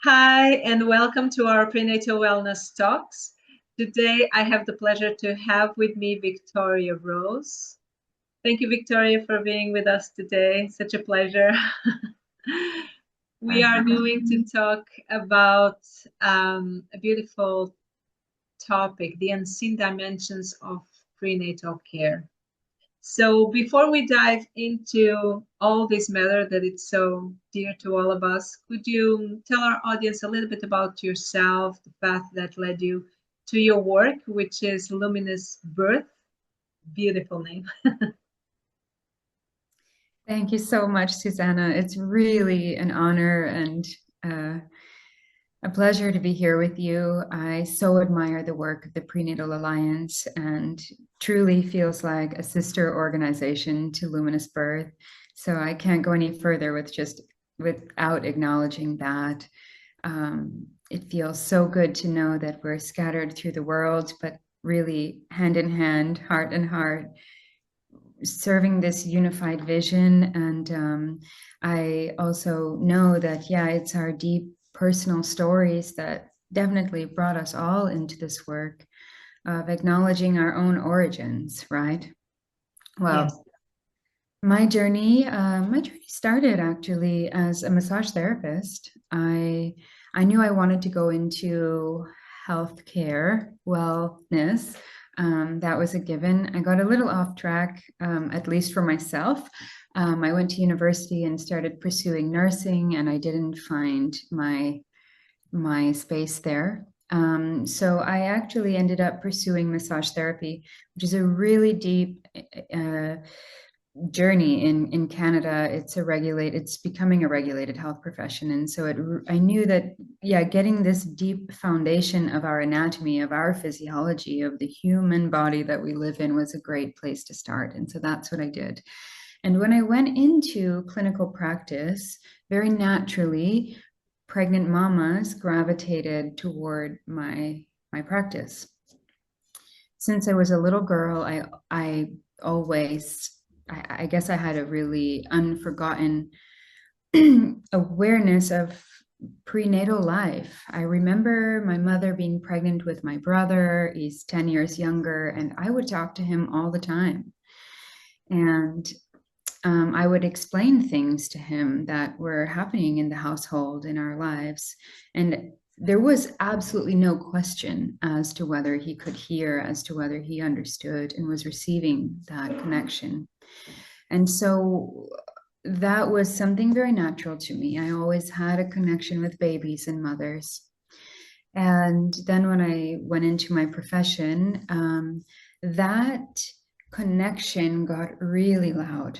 Hi, and welcome to our prenatal wellness talks. Today, I have the pleasure to have with me Victoria Rose. Thank you, Victoria, for being with us today. Such a pleasure. We are going to talk about a beautiful topic, the unseen dimensions of prenatal care. So before we dive into all this matter that it's so dear to all of us, could you tell our audience a little bit about yourself, the path that led you to your work, which is Luminous Birth? Beautiful name. Thank you so much, Susanna. It's really an honor and uh, a pleasure to be here with you. I so admire the work of the Prenatal Alliance and truly feels like a sister organization to Luminous Birth. So I can't go any further without acknowledging that. It feels so good to know that we're scattered through the world, but really hand in hand, heart in heart, serving this unified vision. And I also know that, yeah, it's our deep personal stories that definitely brought us all into this work of acknowledging our own origins, right? Well, Yes. my journey started actually as a massage therapist. I knew I wanted to go into healthcare, wellness. That was a given. I got a little off track, at least for myself. I went to university and started pursuing nursing, and I didn't find my space there. So I actually ended up pursuing massage therapy, which is a really deep journey in Canada. It's becoming a regulated health profession. And so I knew that, yeah, getting this deep foundation of our anatomy, of our physiology, of the human body that we live in was a great place to start. And so that's what I did. And when I went into clinical practice, very naturally, pregnant mamas gravitated toward my practice. Since I was a little girl, I always I guess I had a really unforgotten awareness of prenatal life. I remember my mother being pregnant with my brother. He's 10 years younger, and I would talk to him all the time. And I would explain things to him that were happening in the household, in our lives. And there was absolutely no question as to whether he could hear, as to whether he understood and was receiving that connection. And so that was something very natural to me. I always had a connection with babies and mothers. And then when I went into my profession, that connection got really loud.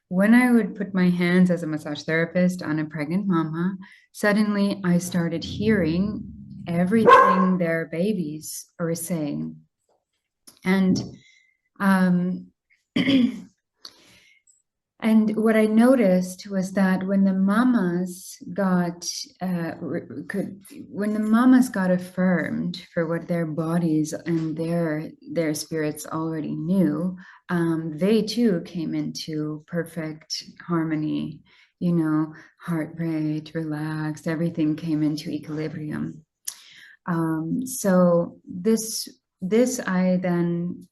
When I would put my hands as a massage therapist on a pregnant mama, suddenly I started hearing everything their babies were saying. And um, And what I noticed was that when the mamas got when the mamas got affirmed for what their bodies and their spirits already knew, they too came into perfect harmony. You know, heart rate relaxed, everything came into equilibrium. So this I then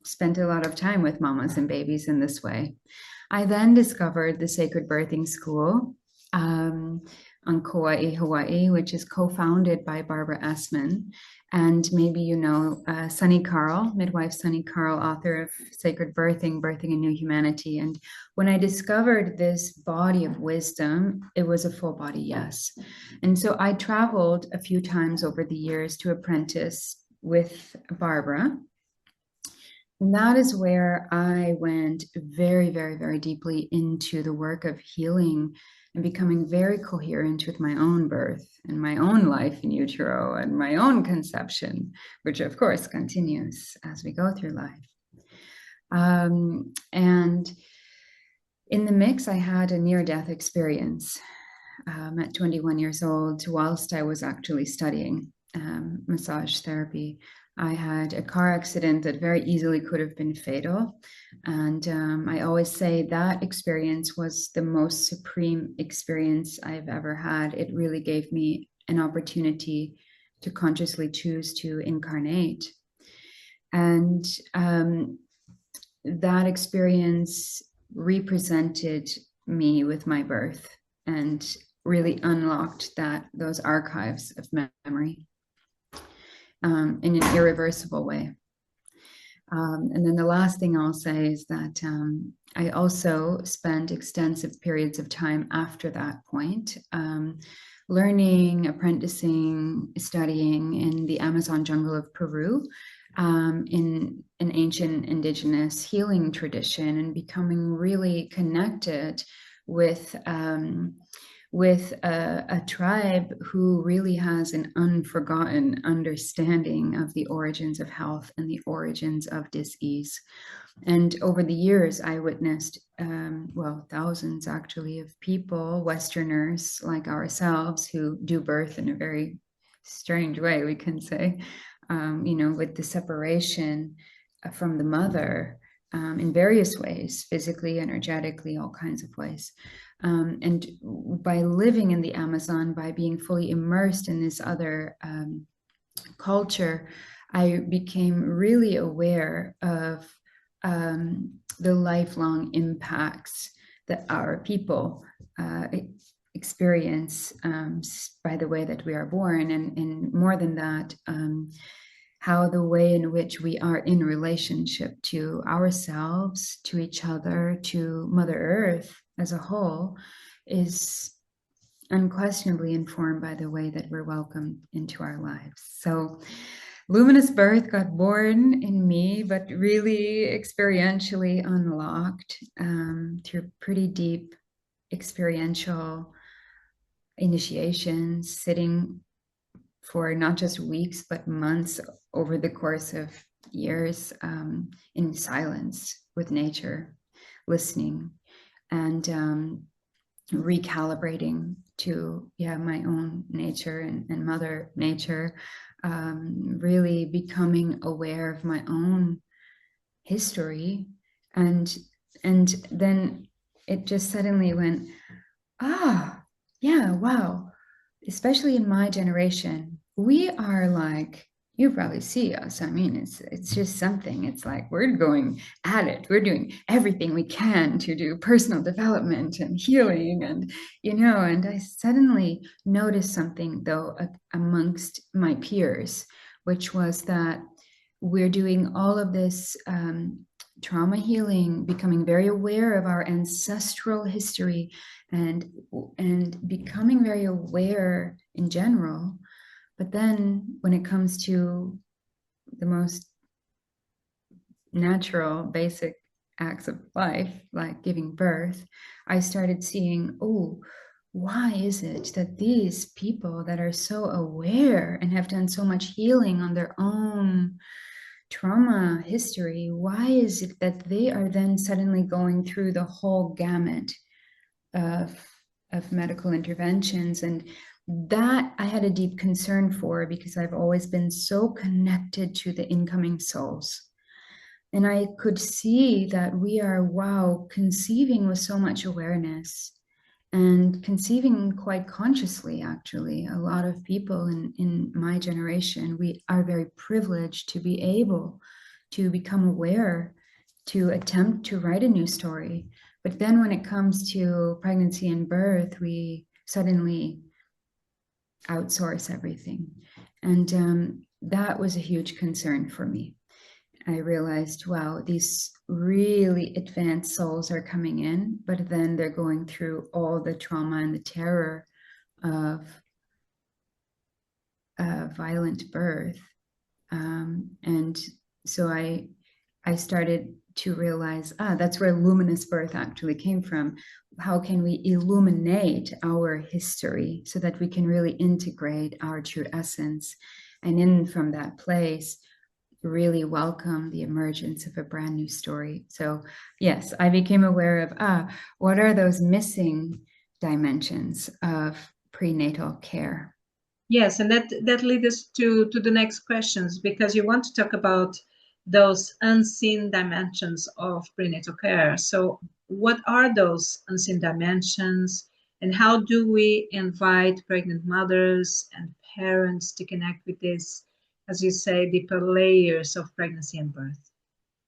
spent a lot of time with mamas and babies in this way. I then discovered the Sacred Birthing School on Kauai, Hawaii, which is co-founded by Barbara Essman. And maybe you know Sunny Carl, midwife Sunny Carl, author of Sacred Birthing, Birthing a New Humanity. And when I discovered this body of wisdom, it was a full body yes. And so I traveled a few times over the years to apprentice with Barbara. And that is where I went very, very, very deeply into the work of healing and becoming very coherent with my own birth and my own life in utero and my own conception, which of course continues as we go through life. And in the mix, I had a near-death experience at 21 years old whilst I was actually studying massage therapy. I had a car accident that very easily could have been fatal. And I always say that experience was the most supreme experience I've ever had. It really gave me an opportunity to consciously choose to incarnate. And that experience represented me with my birth and really unlocked those archives of memory in an irreversible way. And then the last thing I'll say is that I also spent extensive periods of time after that point learning, apprenticing, studying in the Amazon jungle of Peru in an ancient indigenous healing tradition and becoming really connected with a tribe who really has an unforgotten understanding of the origins of health and the origins of disease. And over the years, I witnessed, thousands actually of people, Westerners like ourselves, who do birth in a very strange way, we can say, with the separation from the mother in various ways, physically, energetically, all kinds of ways. And by living in the Amazon, by being fully immersed in this other culture, I became really aware of the lifelong impacts that our people experience by the way that we are born. And more than that, how the way in which we are in relationship to ourselves, to each other, to Mother Earth as a whole is unquestionably informed by the way that we're welcomed into our lives. So Luminous Birth got born in me, but really experientially unlocked through pretty deep experiential initiations, sitting for not just weeks, but months over the course of years in silence with nature, listening and recalibrating to my own nature and Mother Nature, really becoming aware of my own history. And then it just suddenly went, yeah, wow. Especially in my generation, we are like, you probably see us. I mean, it's just something. It's like we're going at it. We're doing everything we can to do personal development and healing, and And I suddenly noticed something though amongst my peers, which was that we're doing all of this trauma healing, becoming very aware of our ancestral history, and becoming very aware in general. But then when it comes to the most natural, basic acts of life, like giving birth, I started seeing, why is it that these people that are so aware and have done so much healing on their own trauma history, why is it that they are then suddenly going through the whole gamut of medical interventions? And that I had a deep concern for, because I've always been so connected to the incoming souls. And I could see that we are, conceiving with so much awareness and conceiving quite consciously, actually. A lot of people in my generation, we are very privileged to be able to become aware, to attempt to write a new story. But then when it comes to pregnancy and birth, we suddenly outsource everything. And that was a huge concern for me. I realized, wow, these really advanced souls are coming in, but then they're going through all the trauma and the terror of violent birth. And so I started to realize, that's where luminous birth actually came from. How can we illuminate our history so that we can really integrate our true essence? And in from that place, really welcome the emergence of a brand new story. So yes, I became aware of, what are those missing dimensions of prenatal care? Yes, and that leads us to the next questions, because you want to talk about those unseen dimensions of prenatal care. So, what are those unseen dimensions, and how do we invite pregnant mothers and parents to connect with this, as you say, deeper layers of pregnancy and birth?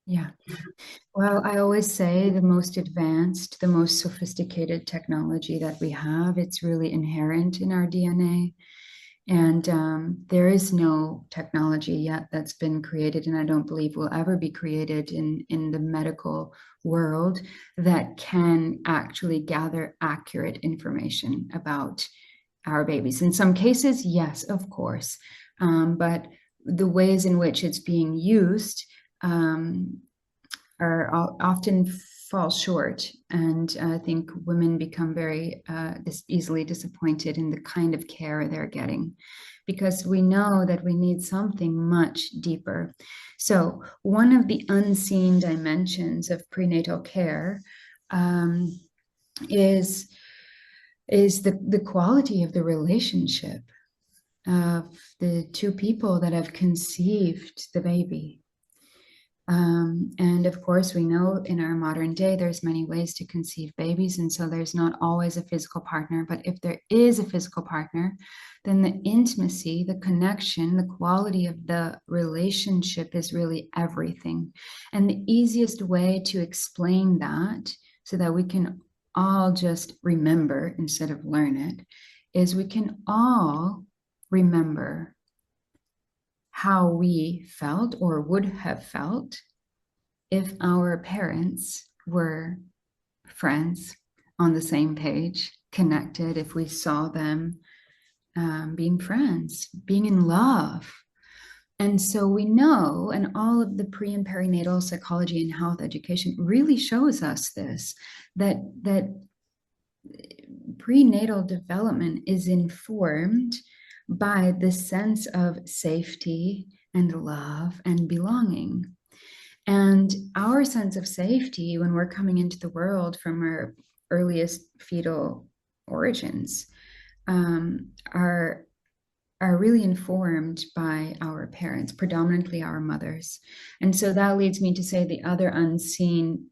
Yeah. Well, I always say the most advanced, the most sophisticated technology that we have, it's really inherent in our DNA. And there is no technology yet that's been created, and I don't believe will ever be created in the medical world that can actually gather accurate information about our babies. In some cases, yes, of course, but the ways in which it's being used are often fall short, and I think women become very easily disappointed in the kind of care they're getting, because we know that we need something much deeper. So one of the unseen dimensions of prenatal care is the quality of the relationship of the two people that have conceived the baby. And of course, we know in our modern day, there's many ways to conceive babies. And so there's not always a physical partner. But if there is a physical partner, then the intimacy, the connection, the quality of the relationship is really everything. And the easiest way to explain that, so that we can all just remember instead of learn it, is we can all remember how we felt or would have felt if our parents were friends, on the same page, connected, if we saw them being friends, being in love. And so we know, and all of the pre and perinatal psychology and health education really shows us this, that prenatal development is informed by the sense of safety and love and belonging. And our sense of safety when we're coming into the world from our earliest fetal origins are really informed by our parents, predominantly our mothers. And so that leads me to say the other unseen,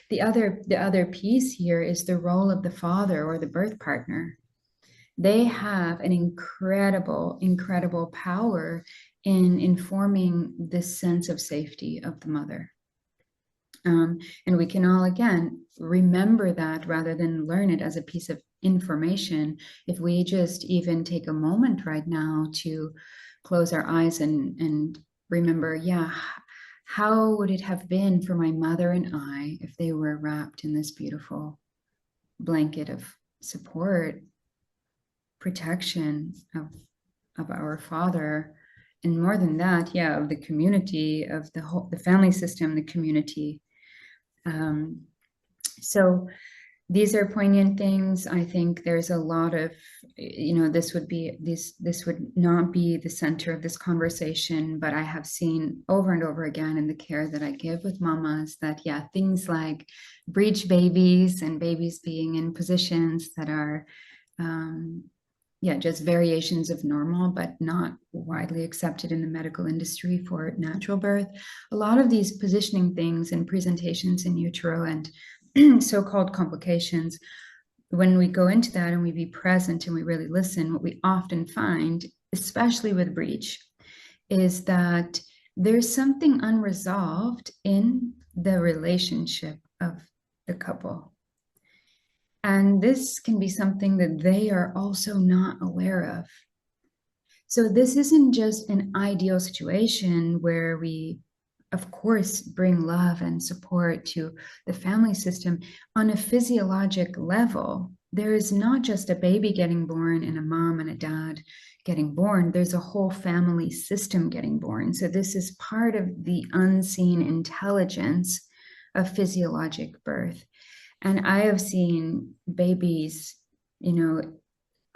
the other piece here is the role of the father or the birth partner. They have an incredible power in informing this sense of safety of the mother. And we can all, again, remember that rather than learn it as a piece of information. If we just even take a moment right now to close our eyes and remember, yeah, how would it have been for my mother and I if they were wrapped in this beautiful blanket of support, protection of our father, and more than that, yeah, of the community, of the family system, the community. So these are poignant things. I think there's a lot of, this would not be the center of this conversation, but I have seen over and over again in the care that I give with mamas that, yeah, things like breech babies and babies being in positions that are, just variations of normal, but not widely accepted in the medical industry for natural birth. A lot of these positioning things and presentations in utero and so-called complications, when we go into that and we be present and we really listen, what we often find, especially with breech, is that there's something unresolved in the relationship of the couple. And this can be something that they are also not aware of. So this isn't just an ideal situation where we, of course, bring love and support to the family system. On a physiologic level, there is not just a baby getting born and a mom and a dad getting born. There's a whole family system getting born. So this is part of the unseen intelligence of physiologic birth. And I have seen babies,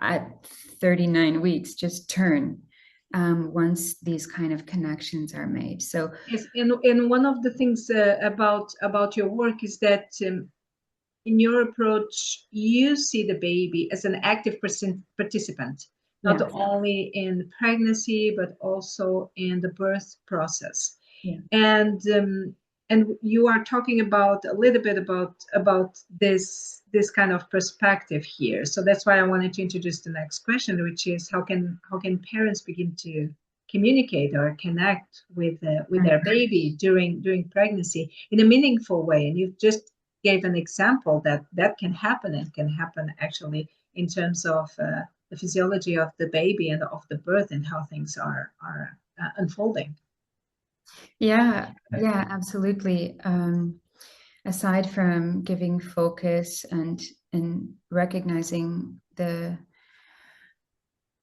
at 39 weeks just turn once these kind of connections are made. So yes, and one of the things about your work is that in your approach, you see the baby as an active participant. not Yes. only in pregnancy, but also in the birth process. Yeah. And you are talking about a little bit about this kind of perspective here. So that's why I wanted to introduce the next question, which is how can parents begin to communicate or connect with their baby during pregnancy in a meaningful way. And you just gave an example that can happen, and can happen actually in terms of the physiology of the baby and of the birth, and how things are unfolding. Yeah, yeah, absolutely. Aside from giving focus and recognizing the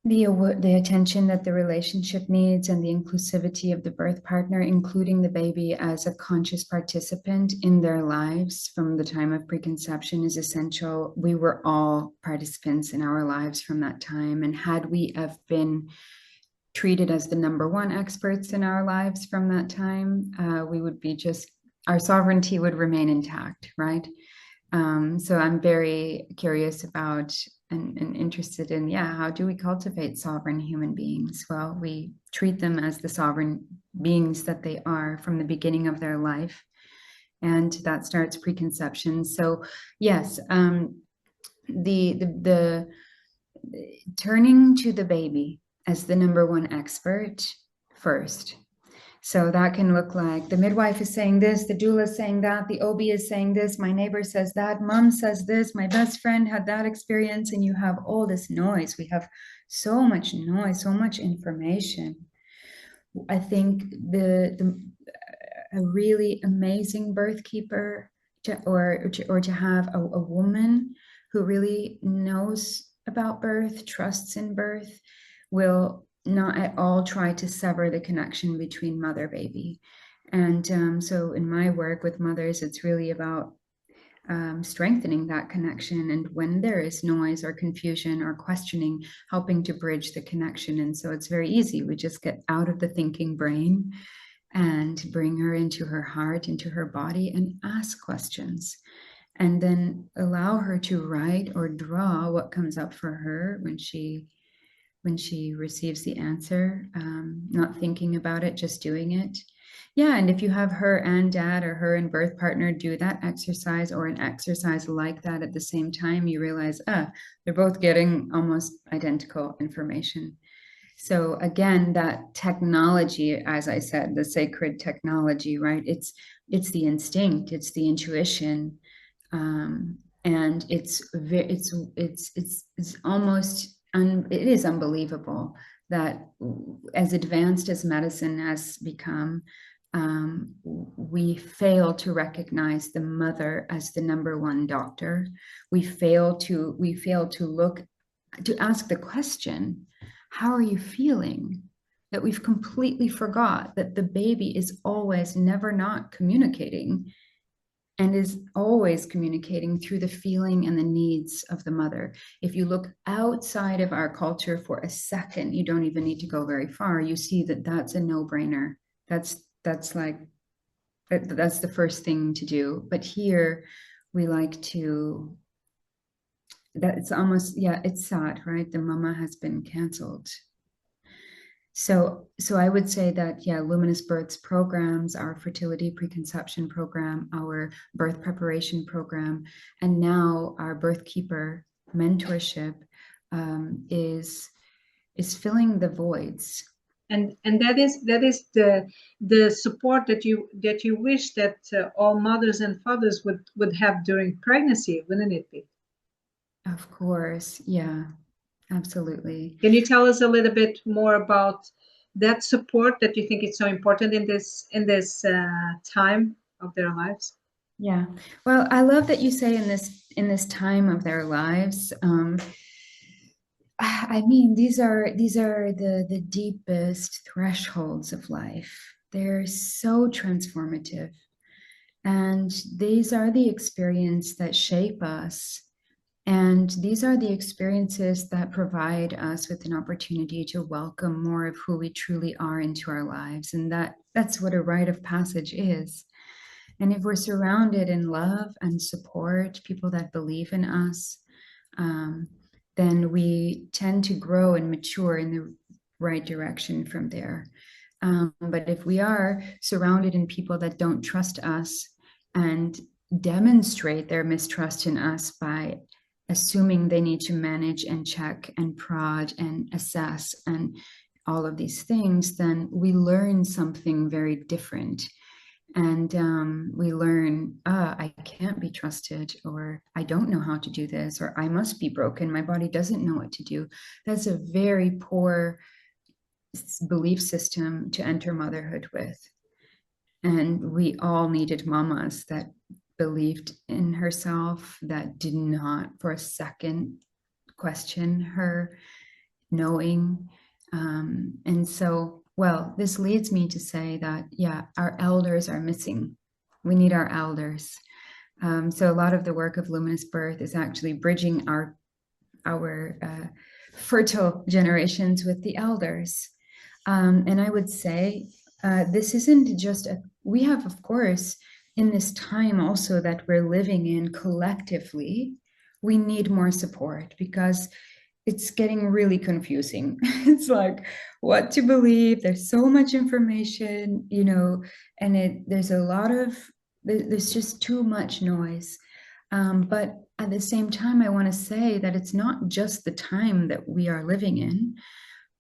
attention that the relationship needs and the inclusivity of the birth partner, including the baby as a conscious participant in their lives from the time of preconception, is essential. We were all participants in our lives from that time, and had we have been treated as the number one experts in our lives from that time, we would be just, our sovereignty would remain intact, right? So I'm very curious about and interested in, yeah, how do we cultivate sovereign human beings? Well, we treat them as the sovereign beings that they are from the beginning of their life. And that starts preconception. So yes, the turning to the baby as the number one expert first. So that can look like the midwife is saying this, the doula is saying that, the OB is saying this, my neighbor says that, mom says this, my best friend had that experience, and you have all this noise. We have so much noise, so much information. I think a really amazing birth keeper to have a woman who really knows about birth, trusts in birth, will not at all try to sever the connection between mother baby. And so in my work with mothers, it's really about strengthening that connection. And when there is noise or confusion or questioning, helping to bridge the connection. And so it's very easy. We just get out of the thinking brain and bring her into her heart, into her body, and ask questions. And then allow her to write or draw what comes up for her when she receives the answer, not thinking about it, just doing it. Yeah, and if you have her and dad or her and birth partner do that exercise or an exercise like that at the same time, you realize, they're both getting almost identical information. So again, that technology, as I said, the sacred technology, right? It's the instinct, it's the intuition, and it's almost it is unbelievable that as advanced as medicine has become, we fail to recognize the mother as the number one doctor. We fail to look to ask the question, how are you feeling? That we've completely forgot that the baby is always never not communicating, and is always communicating through the feeling and the needs of the mother. If you look outside of our culture for a second, you don't even need to go very far, you see that that's a no-brainer. That's like, that's the first thing to do. But here we like to, that it's almost, yeah, it's sad, right? The mama has been canceled. So I would say that, yeah, Luminous Births programs, our fertility preconception program, our birth preparation program, and now our birth keeper mentorship is filling the voids. And that is the support that you wish that all mothers and fathers would have during pregnancy, wouldn't it be? Of course, yeah, absolutely. Can you tell us a little bit more about that support that you think is so important in this time of their lives? Yeah. Well, I love that you say in this time of their lives. I mean, these are the deepest thresholds of life. They're so transformative. And these are the experiences that shape us. And these are the experiences that provide us with an opportunity to welcome more of who we truly are into our lives. And that's what a rite of passage is. And if we're surrounded in love and support, people that believe in us, um, then we tend to grow and mature in the right direction from there. But if we are surrounded in people that don't trust us and demonstrate their mistrust in us by assuming they need to manage and check and prod and assess and all of these things, then we learn something very different. And we learn, I can't be trusted, or I don't know how to do this, or I must be broken. My body doesn't know what to do. That's a very poor belief system to enter motherhood with. And we all needed mamas that believed in herself, that did not for a second question her knowing. And so, well, this leads me to say that, yeah, our elders are missing. We need our elders. So a lot of the work of Luminous Birth is actually bridging our fertile generations with the elders. And I would say this isn't just we have, of course, in this time also that we're living in collectively, we need more support because it's getting really confusing. It's like what to believe. There's so much information, and there's just too much noise. But at the same time, I want to say that it's not just the time that we are living in.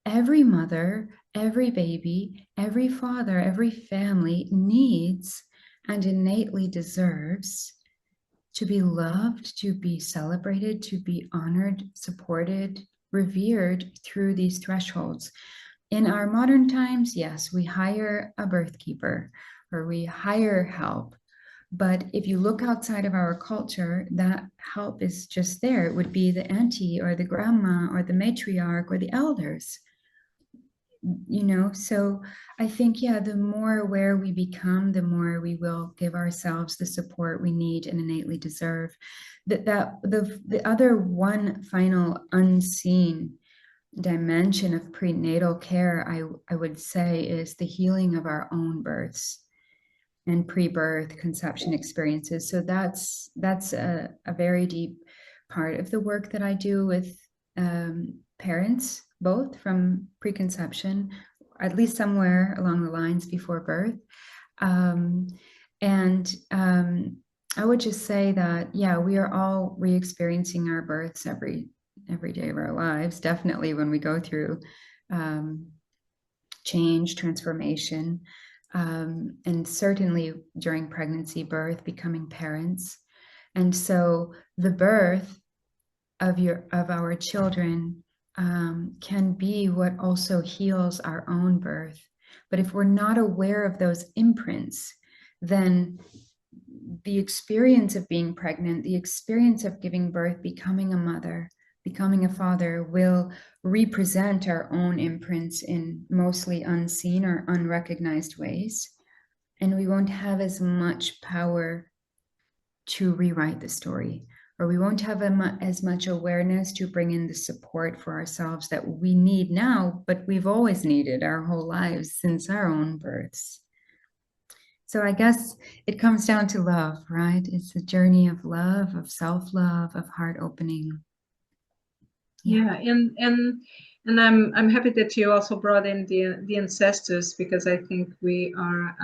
Every mother, every baby, every father, every family needs and innately deserves to be loved, to be celebrated, to be honored, supported, revered through these thresholds. In our modern times, yes, we hire a birth keeper or we hire help. But if you look outside of our culture, that help is just there. It would be the auntie or the grandma or the matriarch or the elders. So I think, yeah, the more aware we become, the more we will give ourselves the support we need and innately deserve. The other one final unseen dimension of prenatal care, I would say, is the healing of our own births and pre-birth conception experiences. So that's a very deep part of the work that I do with parents, both from preconception, at least somewhere along the lines before birth. And I would just say that, yeah, we are all re-experiencing our births every day of our lives, definitely when we go through change, transformation, and certainly during pregnancy, birth, becoming parents. And so the birth of our children can be what also heals our own birth. But if we're not aware of those imprints, then the experience of being pregnant, the experience of giving birth, becoming a mother, becoming a father will represent our own imprints in mostly unseen or unrecognized ways. And we won't have as much power to rewrite the story, or we won't have as much awareness to bring in the support for ourselves that we need now, but we've always needed our whole lives since our own births. So I guess it comes down to love, right? It's a journey of love, of self-love, of heart opening. Yeah, and I'm happy that you also brought in the ancestors, because I think we are,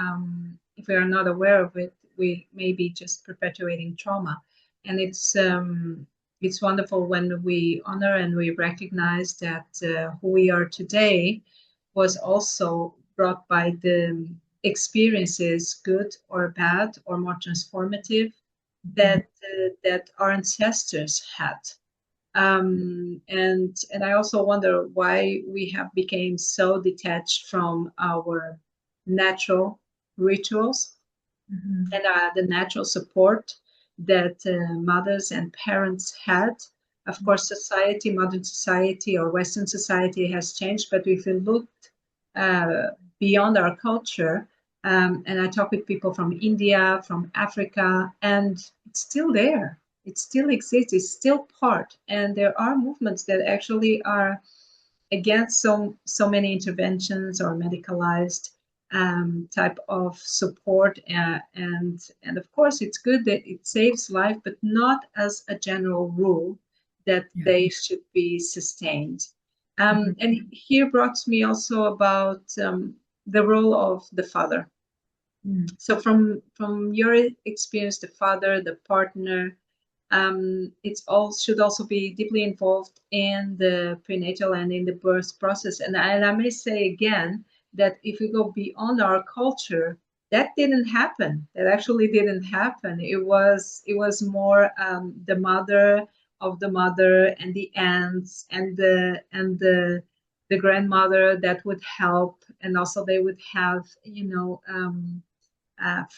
if we are not aware of it, we may be just perpetuating trauma. And it's wonderful when we honor and we recognize that who we are today was also brought by the experiences, good or bad or more transformative, that our ancestors had. And I also wonder why we have become so detached from our natural rituals and the natural support that mothers and parents had. Of course, society, modern society or Western society has changed, but if you looked beyond our culture, and I talk with people from India, from Africa, and it's still there. It still exists. It's still part. And there are movements that actually are against so many interventions or medicalized type of support, and of course it's good that it saves life, but not as a general rule that Yeah. they should be sustained. Mhm. And here brought me also about the role of the father. Mm. So from your experience, the father, the partner, it's all should also be deeply involved in the prenatal and in the birth process. And I may say again that if we go beyond our culture, that didn't happen. That actually didn't happen. It was more the mother of the mother and the aunts and the grandmother that would help, and also they would have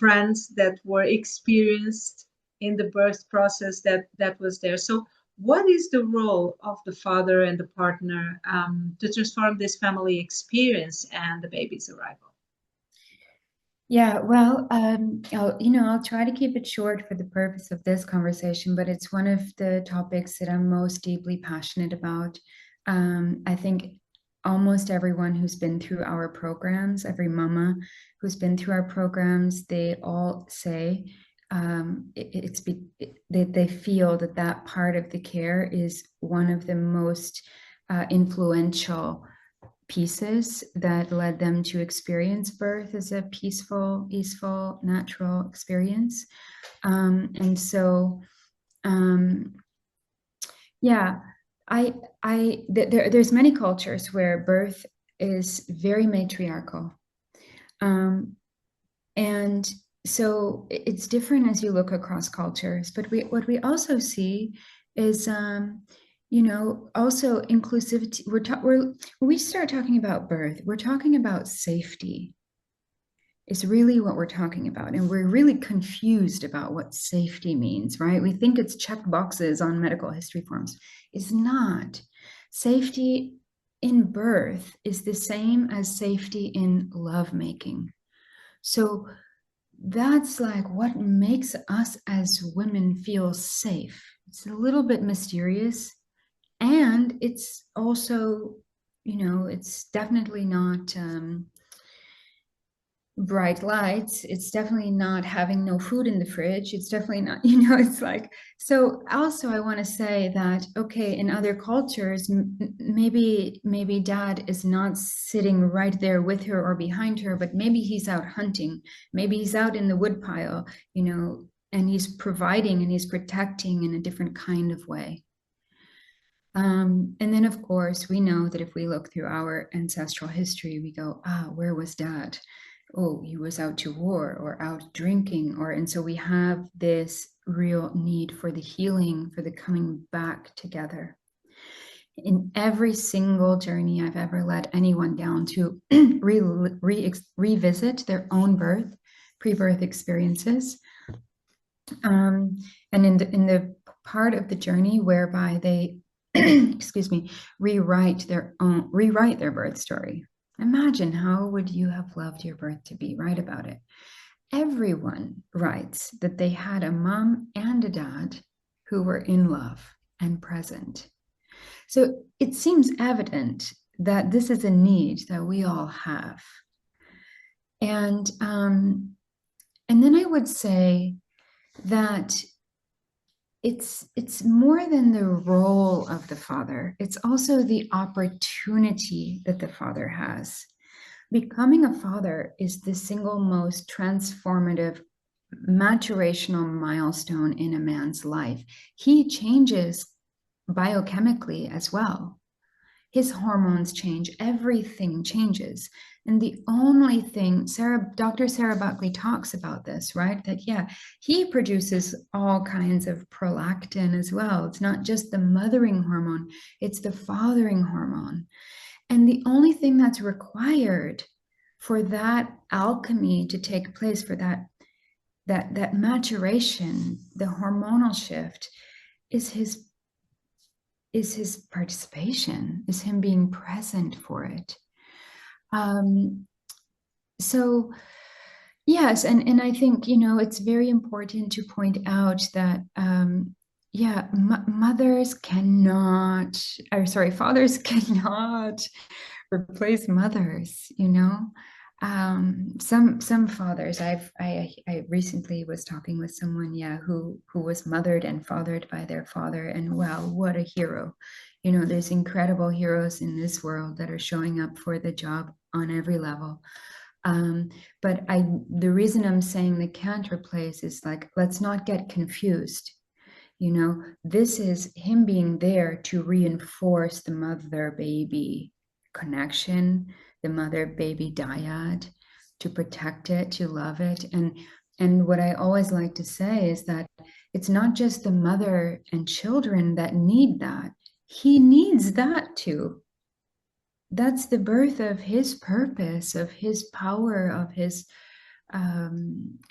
friends that were experienced in the birth process that was there. So what is the role of the father and the partner to transform this family experience and the baby's arrival? Yeah, well, I'll try to keep it short for the purpose of this conversation, but it's one of the topics that I'm most deeply passionate about. I think almost everyone who's been through our programs, every mama who's been through our programs, they all say they feel that that part of the care is one of the most influential pieces that led them to experience birth as a peaceful, easeful, natural experience. And so, um, yeah, there's many cultures where birth is very matriarchal. Um, and so it's different as you look across cultures. But what we also see is, also inclusivity. When we start talking about birth, we're talking about safety. Is really what we're talking about. And we're really confused about what safety means, right? We think it's check boxes on medical history forms. It's not. Safety in birth is the same as safety in lovemaking. So that's like what makes us as women feel safe. It's a little bit mysterious. And it's also, it's definitely not bright lights. It's definitely not having no food in the fridge. It's definitely not, it's like, so also I want to say that, okay, in other cultures, maybe dad is not sitting right there with her or behind her, but maybe he's out hunting. Maybe he's out in the woodpile, and he's providing and he's protecting in a different kind of way. And then, of course, we know that if we look through our ancestral history, we go, where was dad? Oh, he was out to war or out drinking, and so we have this real need for the healing, for the coming back together. In every single journey I've ever led anyone down to revisit their own birth, pre-birth experiences, and in the part of the journey whereby they excuse me, rewrite their birth story. Imagine how would you have loved your birth to be? Write about it. Everyone writes that they had a mom and a dad who were in love and present. So it seems evident that this is a need that we all have. And then I would say that it's more than the role of the father. It's also the opportunity that the father has. Becoming a father is the single most transformative maturational milestone in a man's life. He changes biochemically as well. His hormones change, everything changes. And the only thing, Dr. Sarah Buckley talks about this, right? That, yeah, he produces all kinds of prolactin as well. It's not just the mothering hormone, it's the fathering hormone. And the only thing that's required for that alchemy to take place, for that maturation, the hormonal shift, is his participation, is him being present for it. So yes, and I think it's very important to point out that mothers cannot, or sorry, fathers cannot replace mothers. Some fathers, I recently was talking with someone, yeah, who was mothered and fathered by their father, and wow, what a hero. You know, there's incredible heroes in this world that are showing up for the job on every level. But the reason I'm saying they can't replace is, like, let's not get confused. You know, this is him being there to reinforce the mother-baby connection, the mother-baby dyad, to protect it, to love it. And what I always like to say is that it's not just the mother and children that need that. He needs that too. That's the birth of his purpose, of his power, of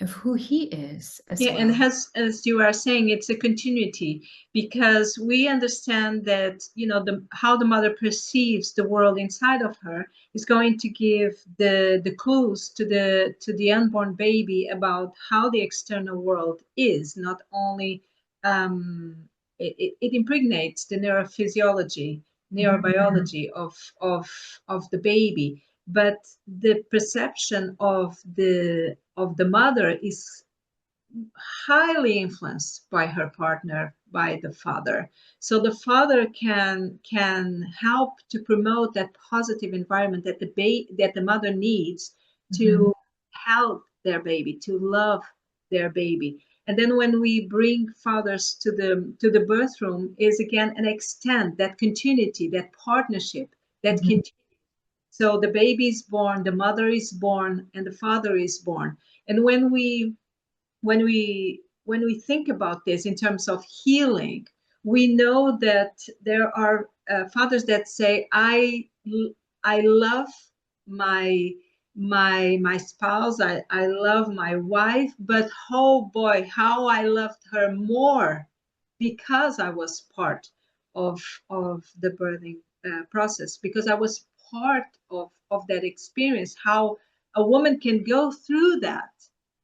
who he is as Yeah, and well. as you are saying, it's a continuity because we understand that, you know, the how the mother perceives the world inside of her is going to give the clues to the unborn baby about how the external world is. Not only it impregnates the neurophysiology, neurobiology of the baby, but the perception of the mother is highly influenced by her partner, by the father. So the father can help to promote that positive environment that that the mother needs Mhm. to help their baby, to love their baby. And then when we bring fathers to the birth room, is again an extent that continuity, that partnership that Mhm. can. So the baby is born, the mother is born, and the father is born. And when we think about this in terms of healing, we know that there are fathers that say, I love my my spouse, I love my wife, but oh boy, how I loved her more because I was part of the birthing process, because I was part of that experience, how a woman can go through that,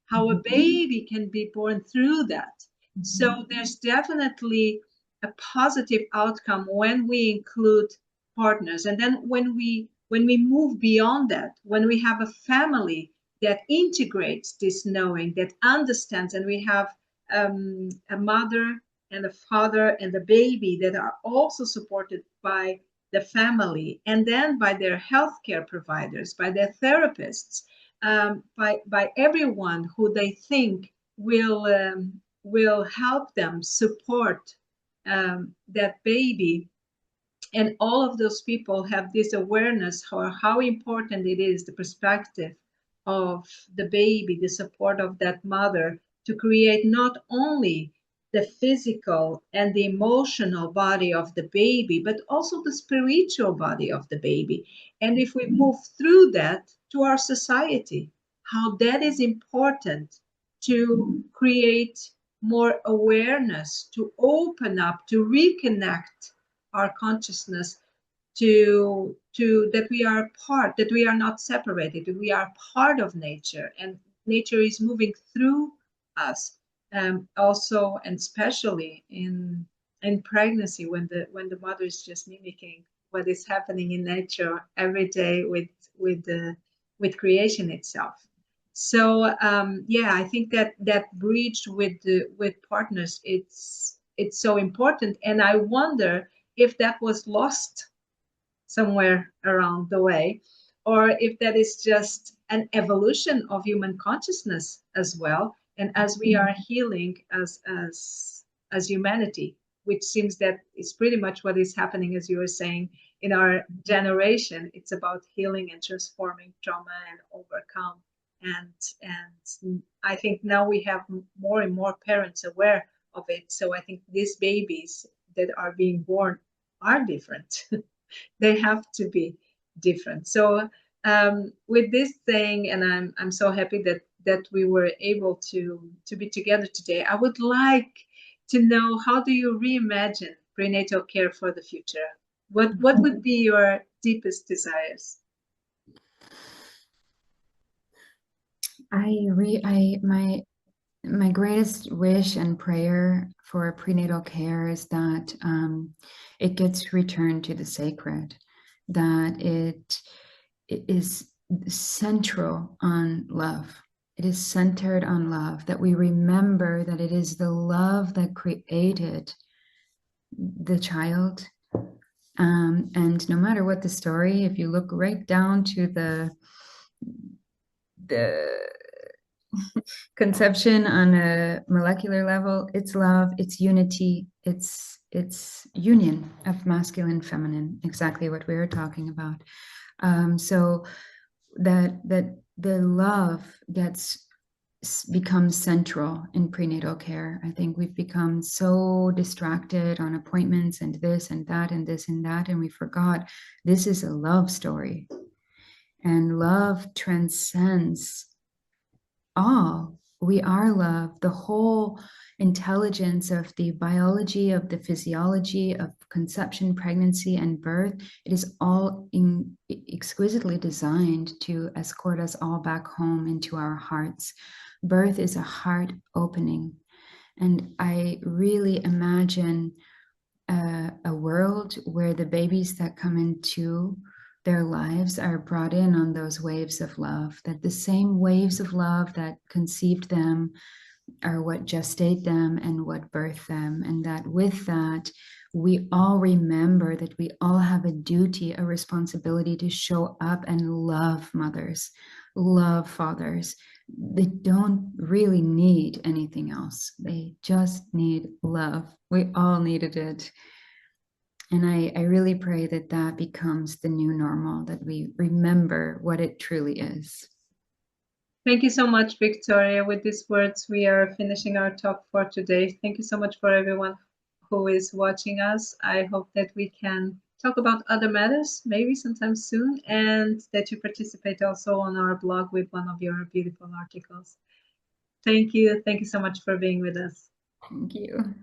how a Mhm. baby can be born through that. Mhm. So there's definitely a positive outcome when we include partners. And then when we move beyond that, when we have a family that integrates this knowing, that understands, and we have a mother and a father and the baby that are also supported by the family and then by their healthcare providers, by their therapists, by everyone who they think will help them support that baby. And all of those people have this awareness for how important it is, the perspective of the baby, the support of that mother, to create not only the physical and the emotional body of the baby, but also the spiritual body of the baby. And if we move through that to our society, how that is important to create more awareness, to open up, to reconnect our consciousness to that we are part, that we are not separated, that we are part of nature, and nature is moving through us, also and especially in pregnancy, when the mother is just mimicking what is happening in nature every day with the with creation itself. So yeah, I think that that bridge with partners, it's so important, and I wonder if that was lost somewhere around the way, or if that is just an evolution of human consciousness as well. And as we are healing as humanity, which seems that is pretty much what is happening, as you were saying, in our generation, it's about healing and transforming trauma and overcome. And I think now we have more and more parents aware of it. So I think these babies that are being born are different. They have to be different. So with this thing, and I'm so happy that we were able to be together today. I would like to know, how do you reimagine prenatal care for the future? What would be your deepest desires? My greatest wish and prayer for prenatal care is that it gets returned to the sacred, that it is central on love. It is centered on love, that we remember that it is the love that created the child. And no matter what the story, if you look right down to the conception on a molecular level, it's love, it's unity, it's union of masculine, feminine, exactly what we were talking about. So that the love becomes central in prenatal care. I think we've become so distracted on appointments and this and that and this and that, and we forgot this is a love story, and love transcends all. We are love. The whole intelligence of the biology, of the physiology of conception, pregnancy, and birth, it is all exquisitely designed to escort us all back home into our hearts. Birth is a heart opening. And I really imagine a world where the babies that come into their lives are brought in on those waves of love, that the same waves of love that conceived them are what gestate them and what birth them. And that with that, we all remember that we all have a duty, a responsibility to show up and love mothers, love fathers. They don't really need anything else. They just need love. We all needed it. And I really pray that that becomes the new normal, that we remember what it truly is. Thank you so much, Victoria. With these words, we are finishing our talk for today. Thank you so much for everyone who is watching us. I hope that we can talk about other matters, maybe sometime soon, and that you participate also on our blog with one of your beautiful articles. Thank you. Thank you so much for being with us. Thank you.